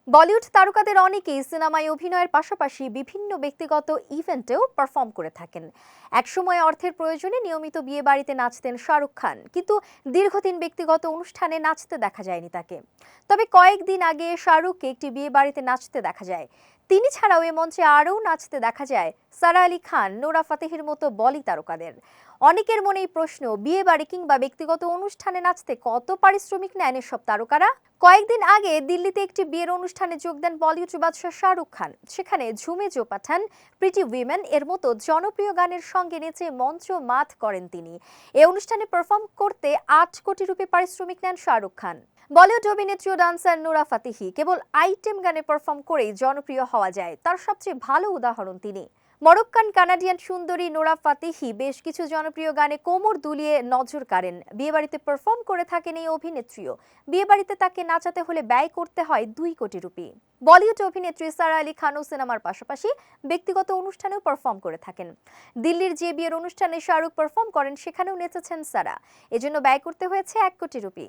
বলিউড তারকাদের অনেকেই সিনেমায় অভিনয়ের পাশাপাশি বিভিন্ন ব্যক্তিগত ইভেন্টেও পারফর্ম করে থাকেন। একসময় অর্থের প্রয়োজনে নিয়মিত বিয়ে বাড়িতে নাচতেন শাহরুখ খান, কিন্তু দীর্ঘদিন ব্যক্তিগত অনুষ্ঠানে নাচতে দেখা যায়নি তাকে। তবে কয়েকদিন আগে শাহরুখকে একটি বিয়ে বাড়িতে নাচতে দেখা যায়। তিনি ছাড়াও এ মঞ্চে আরও নাচতে দেখা যায় সারা আলী খান, নোরা ফাতেহির মতো বলি তারকাদের। অনেকের মনেই প্রশ্ন, বিয়ে বাড়ি কিংবা ব্যক্তিগত অনুষ্ঠানে নাচতে কত পারিশ্রমিক নেন এসব তারকারা? কয়েকদিন আগে দিল্লিতে একটি বিয়ের অনুষ্ঠানে যোগ দেন বলিউড বাদশা শাহরুখ খান। সেখানে ঝুমে জো পাঠান, প্রিটি উইমেন এর মতো জনপ্রিয় গানের সঙ্গে নেচে মঞ্চ মাত করেন তিনি। এই অনুষ্ঠানে পারফর্ম করতে 8 কোটি রুপি পারিশ্রমিক নেন শাহরুখ খান। বলিউড অভিনেত্রী ও ডান্সার নোরা ফাতেহি কেবল আইটেম গানে পারফর্ম করেই জনপ্রিয় হওয়া যায়, তার সবচেয়ে ভালো উদাহরণ তিনি। মরক্কান কানাডিয়ান সুন্দরী নোরা ফাতেহি বেশ কিছু জনপ্রিয় গানে কোমর দুলিয়ে নজর কাড়েন। বিয়েবাড়িতে পারফর্ম করে থাকেন এই অভিনেত্রীও। বিয়েবাড়িতে তাকে নাচাতে হলে ব্যয় করতে হয় 2 কোটি রুপি। বলিউড অভিনেত্রী সারা আলী খানও সিনেমার পাশাপাশি ব্যক্তিগত অনুষ্ঠানেও পারফর্ম করে থাকেন। দিল্লির যে বিয়ের অনুষ্ঠানে শাহরুখ পারফর্ম করেন সেখানেও নেচেছেন সারা। এজন্য ব্যয় করতে হয়েছে 1 কোটি রুপি।